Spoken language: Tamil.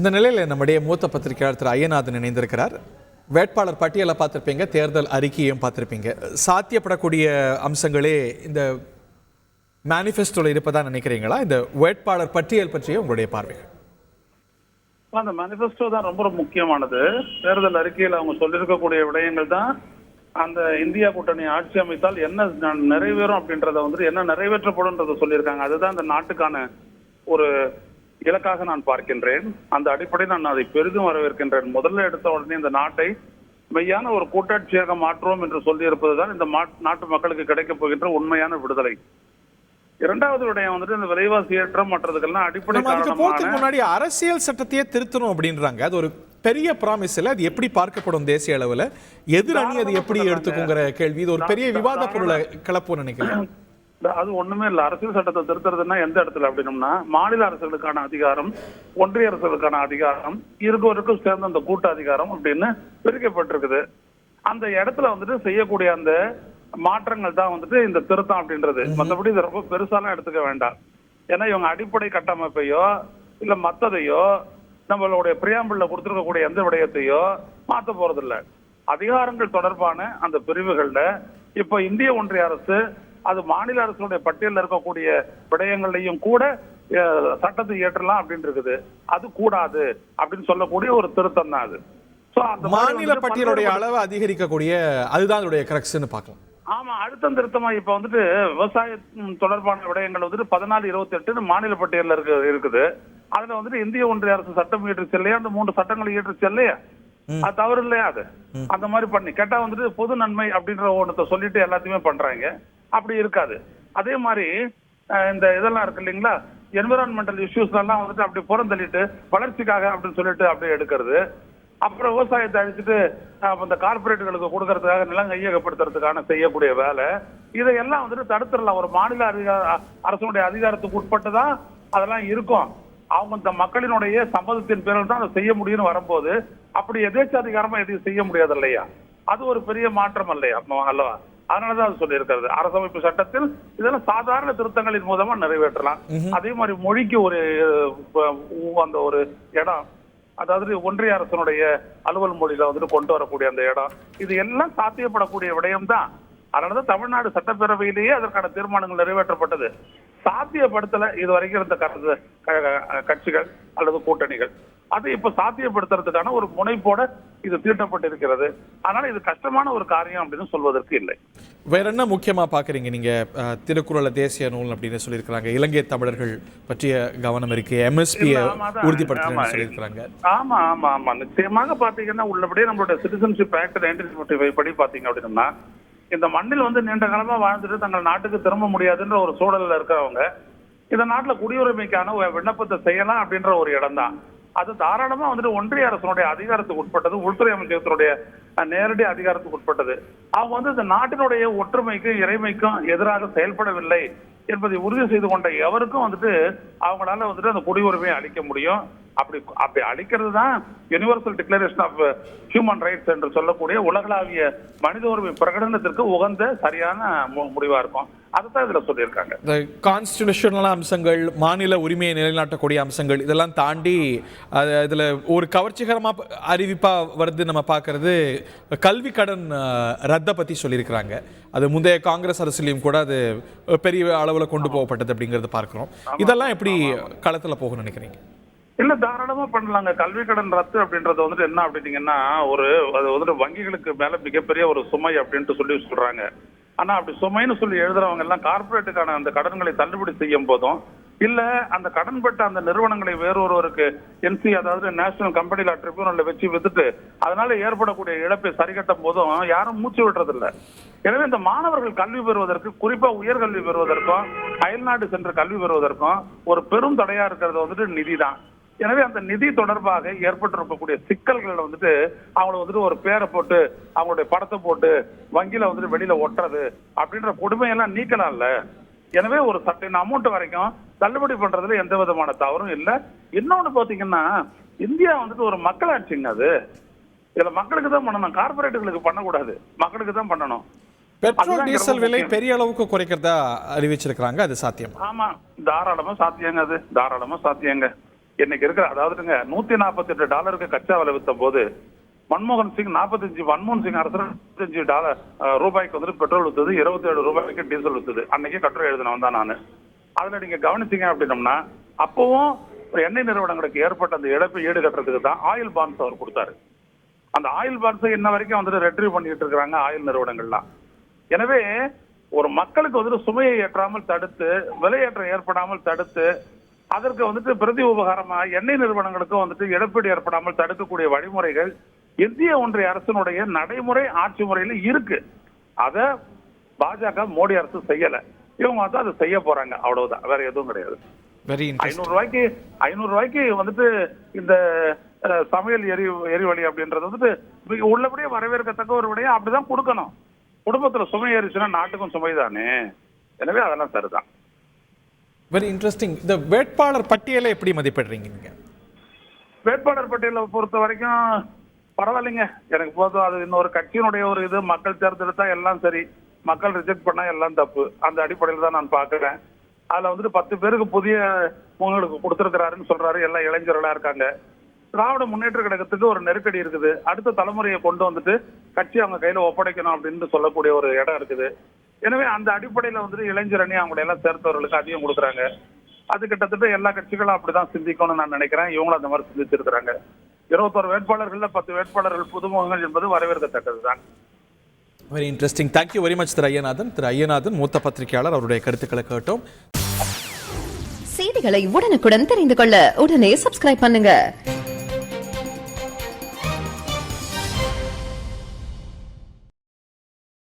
இந்த நிலையில் நம்முடைய மூத்த பத்திரிகையாளர் திரு ஐயநாதன் இணைந்திருக்கிறார். வேட்பாளர் பட்டியலை பார்த்துருப்பீங்க, தேர்தல் அறிக்கையும் பார்த்துருப்பீங்க. சாத்தியப்படக்கூடிய அம்சங்களே இந்த மேனிஃபெஸ்டோவில் இருப்பதா நினைக்கிறீங்களா? இந்த வேட்பாளர் பட்டியல் பற்றிய உங்களுடைய பார்வைகள். அந்த மேனிஃபெஸ்டோ தான் ரொம்ப முக்கியமானது. தேர்தல் அறிக்கையில் அவங்க சொல்லியிருக்கக்கூடிய விடயங்கள் தான் அந்த இந்தியா கூட்டணி ஆட்சி அமைத்தால் என்ன நிறைவேறும் அப்படின்றத என்ன நிறைவேற்றப்படும் சொல்லியிருக்காங்க. அதுதான் இந்த நாட்டுக்கான ஒரு இலக்காக நான் பார்க்கின்றேன். அந்த அடிப்படையில் நான் அதை பெரிதும் வரவேற்கின்றேன். முதல்ல எடுத்த உடனே இந்த நாட்டை மெய்யான ஒரு கூட்டாட்சியாக மாற்றுவோம் என்று சொல்லியிருப்பதுதான் இந்த நாட்டு மக்களுக்கு கிடைக்கப் போகின்ற உண்மையான விடுதலை. இரண்டாவது விடயம் இந்த விலைவாசி ஏற்றம் மற்றதுக்கெல்லாம் அடிப்படை முன்னாடி அரசியல் சட்டத்தையே திருத்தணும் அப்படின்றாங்க. அது ஒரு பெரிய ப்ராமிஸ் இல்ல. அது எப்படி பார்க்கப்படும் தேசிய அளவுல? எதிர் அணி அது எப்படி எடுத்துக்குங்கிற கேள்வி இது ஒரு பெரிய விவாத பொருளை கிளப்பும் நினைக்கிறேன். அது ஒண்ணுமே இல்ல. அரசியல் சட்டத்தை திருத்துறதுன்னா எந்த இடத்துல அப்படின்னம்னா, மாநில அரசுகளுக்கான அதிகாரம், ஒன்றிய அரசுகளுக்கான அதிகாரம், இருவருக்கும் சேர்ந்த அந்த கூட்ட அதிகாரம் அப்படின்னு பிரிக்கப்பட்டிருக்குது. அந்த இடத்துல செய்யக்கூடிய அந்த மாற்றங்கள் தான் இந்த திருத்தம் அப்படின்றது. மற்றபடி இது ரொம்ப பெருசாலாம் எடுத்துக்க வேண்டாம். ஏன்னா இவங்க அடிப்படை கட்டமைப்பையோ இல்ல மத்ததையோ நம்மளுடைய பிரியாம்பிள்ல கொடுத்துருக்கக்கூடிய எந்த விடயத்தையோ மாற்ற போறது இல்லை. அதிகாரங்கள் தொடர்பான அந்த பிரிவுகள்ல இப்ப இந்திய ஒன்றிய அரசு அது மாநில அரசுடைய பட்டியலில் இருக்கக்கூடிய விடயங்களையும் கூட சட்டத்தை இயற்றலாம் அப்படின்னு இருக்குது. அது கூடாது அப்படின்னு சொல்லக்கூடிய ஒரு திருத்தம் தான் அது. மாநில பட்டியலுடைய அளவு அதிகரிக்கக்கூடிய அதுதான் அதோடைய கரெக்ஷன் பார்க்கலாம். ஆமா, அடுத்த திருத்தமா இப்ப விவசாய தொடர்பான விடயங்கள் 1428 மாநில பட்டியலில் இருக்குது. அதுல இந்திய ஒன்றிய அரசு சட்டம் இயற்றுச்சு இல்லையா, அந்த 3 சட்டங்களை இயற்றுச்சு இல்லையா, அது தவறு இல்லையா? அது அந்த மாதிரி பண்ணி கேட்டா பொது நன்மை அப்படின்ற ஒன்றத்தை சொல்லிட்டு எல்லாத்தையுமே பண்றாங்க. அப்படி இருக்காது. அதே மாதிரி இந்த இதெல்லாம் இருக்கு இல்லைங்களா, என்விரான்மெண்டல் இஷ்யூஸ் எல்லாம் அப்படி புறந்தள்ளிட்டு வளர்ச்சிக்காக அப்படின்னு சொல்லிட்டு அப்படியே எடுக்கிறது. அப்புறம் விவசாயத்தை அழிச்சிட்டு இந்த கார்பரேட்டுகளுக்கு கொடுக்கறதுக்காக நிலம் கையகப்படுத்துறதுக்கான செய்யக்கூடிய வேலை, இதையெல்லாம் தடுத்துடலாம். ஒரு மாநில அரசுடைய அதிகாரத்துக்கு உட்பட்டு தான் அதெல்லாம் இருக்கும். அவங்க இந்த மக்களினுடைய சம்மதத்தின் பேரில் தான் அதை செய்ய முடியும்னு வரும்போது அப்படி எதேச்சாதிகாரமா எதையும் செய்ய முடியாது இல்லையா? அது ஒரு பெரிய மாற்றம் இல்லையா அல்லவா? அதனாலதான் அது சொல்லி இருக்கிறது. அரசமைப்பு சட்டத்தில் இதெல்லாம் சாதாரண திருத்தங்களின் மூலமா நிறைவேற்றலாம். அதே மாதிரி மொழிக்கு அந்த ஒரு இடம், அதாவது ஒன்றிய அரசனுடைய அலுவல் மொழியில கொண்டு வரக்கூடிய அந்த இடம், இது எல்லாம் சாத்தியப்படக்கூடிய விடயம் தான். அதனாலதான் தமிழ்நாடு சட்டப்பேரவையிலேயே அதற்கான தீர்மானங்கள் நிறைவேற்றப்பட்டது. சாத்தியப்படுத்தல இது வரைக்கும் இருந்த கட்சிகள் அல்லது கூட்டணிகள். அது இப்ப சாத்தியப்படுத்துறதுக்கான ஒரு முனைப்போட இது தீட்டப்பட்டிருக்கிறது. அதனால இது கஷ்டமான ஒரு காரியம் அப்படின்னு சொல்வதற்கு இல்லை. வேற என்ன முக்கியமா பாக்குறீங்க நீங்க? திருக்குறளை தேசிய நூல் அப்படின்னு சொல்லியிருக்கிறாங்க. இலங்கை தமிழர்கள் பற்றிய கவனம் இருக்கு. எம்எஸ்பி உறுதிப்படுத்த சொல்லியிருக்கிறாங்க. ஆமா ஆமா ஆமா, நிச்சயமாக பாத்தீங்கன்னா உள்ளபடியே நம்மளுடைய சிட்டிசன்ஷிப் ஆக்ட் 1945 படி பாத்தீங்க அப்படின்னா, இந்த மண்ணில் நீண்ட காலமா வாழ்ந்துட்டு தங்கள் நாட்டுக்கு திரும்ப முடியாதுன்ற ஒரு சூழல்ல இருக்கிறவங்க இந்த நாட்டுல குடியுரிமைக்கான விண்ணப்பத்தை செய்யலாம் அப்படின்ற ஒரு இடம் தான். அது தாராளமா ஒன்றிய அரசனுடைய அதிகாரத்துக்கு உட்பட்டது, உள்துறை அமைச்சகத்தினுடைய நேரடி அதிகாரத்துக்கு உட்பட்டது. அவங்க இந்த நாட்டினுடைய ஒற்றுமைக்கும் இறைமைக்கும் எதிராக செயல்படவில்லை என்பதை உறுதி செய்து கொண்ட எவருக்கும் அவங்களால அந்த குடியுரிமையை அளிக்க முடியும். அப்படி அளிக்கிறது தான் universal declaration of human rights என்று சொல்லக்கூடிய உலகளாவிய மனித உரிமை பிரகடனத்திற்கு உகந்த சரியான முடிவா இருக்கும். அதுதான் இதுல சொல்லியிருக்காங்க. இந்த கான்ஸ்டிடியூஷனல் அம்சங்கள், மாநில உரிமையை நிலைநாட்டக்கூடிய அம்சங்கள், இதெல்லாம் தாண்டி இதுல ஒரு கவர்ச்சிகரமா அறிவிப்பா வருது நம்ம பார்க்கறது கல்வி கடன் ரத்த பத்தி சொல்லியிருக்கிறாங்க. அது முந்தைய காங்கிரஸ் அரசுலையும் கூட அது பெரிய அளவுல கொண்டு போகப்பட்டது அப்படிங்கறது பார்க்கிறோம். இதெல்லாம் எப்படி களத்துல போகும்னு நினைக்கிறீங்க? இல்ல, தாராளமா பண்ணலாங்க. கல்வி கடன் ரத்து அப்படின்றது என்ன அப்படின்னீங்கன்னா, அது வங்கிகளுக்கு மேல மிகப்பெரிய ஒரு சுமை அப்படின்ட்டு சொல்றாங்க. ஆனா அப்படி சுமைன்னு சொல்லி எழுதுறவங்க எல்லாம் கார்பரேட்டுக்கான அந்த கடன்களை தள்ளுபடி செய்யும் போதும், இல்ல அந்த கடன் பெற்ற அந்த நிறுவனங்களை வேறொருவருக்கு என்சி, அதாவது நேஷனல் கம்பெனி லா ட்ரிபியூனல்ல வச்சு வித்துட்டு அதனால ஏற்படக்கூடிய இழப்பை சரிகட்டும் போதும் யாரும் மூச்சு விடுறது இல்லை. எனவே இந்த மாணவர்கள் கல்வி பெறுவதற்கு, குறிப்பா உயர்கல்வி பெறுவதற்கும் அயல்நாடு சென்று கல்வி பெறுவதற்கும் ஒரு பெரும் தடையா இருக்கிறது நிதி தான். எனவே அந்த நிதி தொடர்பாக ஏற்பட்டிருக்கக்கூடிய சிக்கல்கள் அவங்கள ஒரு பேரை போட்டு அவங்களுடைய படத்தை போட்டு வங்கியில வெளியில ஒட்டுறது அப்படின்ற கொடுமையெல்லாம் நீக்கலாம்ல. எனவே ஒரு சர்டன் அமௌண்ட் வரைக்கும் தள்ளுபடி பண்றதுல எந்த விதமான தவறும் இல்லை. இன்னொன்னு பாத்தீங்கன்னா, இந்தியா ஒரு மக்களாட்சிங்க. அது இதுல மக்களுக்கு தான் பண்ணணும், கார்பரேட்டுகளுக்கு பண்ணக்கூடாது, மக்களுக்கு தான் பண்ணணும். பெட்ரோல் டீசல் விலை பெரிய அளவுக்கு குறைக்கிறதா அறிவிச்சிருக்காங்க. அது சாத்தியம்? ஆமா, தாராளமா சாத்தியங்க. அது தாராளமா சாத்தியங்க. இன்னைக்கு இருக்கிற அதாவதுங்க $148 கச்சா விலை வித்த போது மன்மோகன் சிங் அரசு ரூபாய்க்கு வந்துட்டு பெட்ரோல் வித்தது, 27 ரூபாய்க்கு டீசல் வித்தது. அன்னைக்கு கட்டுரை எழுதினவன் தான் நான். அதுல நீங்க கவனிச்சீங்க அப்படின்னம்னா அப்பவும் எண்ணெய் நிறுவனங்களுக்கு ஏற்பட்ட அந்த இழப்பை ஈடுகட்டுறதுக்கு தான் ஆயில் பாண்ட்ஸ் அவர் கொடுத்தாரு. அந்த ஆயில் பாண்ட்ஸை இன்ன வரைக்கும் வந்துட்டு ரெட்ரீவ் பண்ணிட்டு இருக்காங்க ஆயில் நிறுவனங்கள்லாம். எனவே ஒரு மக்களுக்கு வந்துட்டு சுமையை ஏற்றாமல் தடுத்து, விலையேற்றம் ஏற்படாமல் தடுத்து, அதற்கு வந்துட்டு பிரதி உபகாரமா எண்ணெய் நிறுவனங்களுக்கும் வந்துட்டு இழப்பீடு ஏற்படாமல் தடுக்கக்கூடிய வழிமுறைகள் இந்திய ஒன்றிய அரசினுடைய நடைமுறை ஆட்சி முறையில இருக்கு. அத பாஜக மோடி அரசு செய்யல. இவங்க வந்து அதை செய்ய போறாங்க, அவ்வளவுதான், வேற எதுவும் கிடையாது. $500 வந்துட்டு இந்த சமையல் எரிவளி அப்படின்றது வந்துட்டு உள்ளபடியே வரவேற்கத்தக்க ஒரு விடையா அப்படிதான் கொடுக்கணும். குடும்பத்துல சுமை ஏறிச்சுன்னா நாட்டுக்கும் சுமைதானே. எனவே அதெல்லாம் சரிதான். Very interesting. இந்த வேட்பாளர் பட்டியலை எப்படி மதிப்பிடுறீங்க நீங்க? வேட்பாளர் பட்டியலை பொறுத்த வரைக்கும் பரவாயில்லைங்க, எனக்கு போதும். அது இன்னொரு கட்சியினுடைய ஒரு இது. மக்கள் தேர்ந்தெடுத்தா எல்லாம் சரி, மக்கள் ரிஜெக்ட் பண்ணா எல்லாம் தப்பு. அந்த அடிப்படையில் தான் நான் பாக்குறேன். அதுல வந்துட்டு 10 பேருக்கு புதிய முகங்களுக்கு கொடுத்திருக்கிறாருன்னு சொல்றாரு. எல்லாம் இளைஞர்களா இருக்காங்க. திராவிட முன்னேற்ற கழகத்துக்கு ஒரு நெருக்கடி இருக்குது. அடுத்த தலைமுறையை கொண்டு வந்துட்டு கட்சி அவங்க கையில ஒப்படைக்கணும் அப்படின்னு சொல்லக்கூடிய ஒரு இடம் இருக்குது. எனவே அந்த அடிப்படையில வந்துட்டு இளைஞர் அணி அவங்களை எல்லாம் சேர்த்தவர்களுக்கு அதிகம் கொடுக்குறாங்க. அது கிட்டத்தட்ட எல்லா கட்சிகளும் அப்படிதான் சிந்திக்கணும்னு நான் நினைக்கிறேன். இவங்களும் அந்த மாதிரி சிந்திச்சிருக்கிறாங்க. 21 வேட்பாளர்கள்ல 10 வேட்பாளர்கள் புதுமுகங்கள் என்பது வரவேற்கத்தக்கதுதான். Very interesting. Thank you very much திரு ஐயநாதன், மூத்த பத்திரிகையாளர். அவருடைய கருத்துக்களை கேட்டோம். செய்திகளை உடனுக்குடன் தெரிந்து கொள்ள உடனே சப்ஸ்கிரைப் பண்ணுங்க.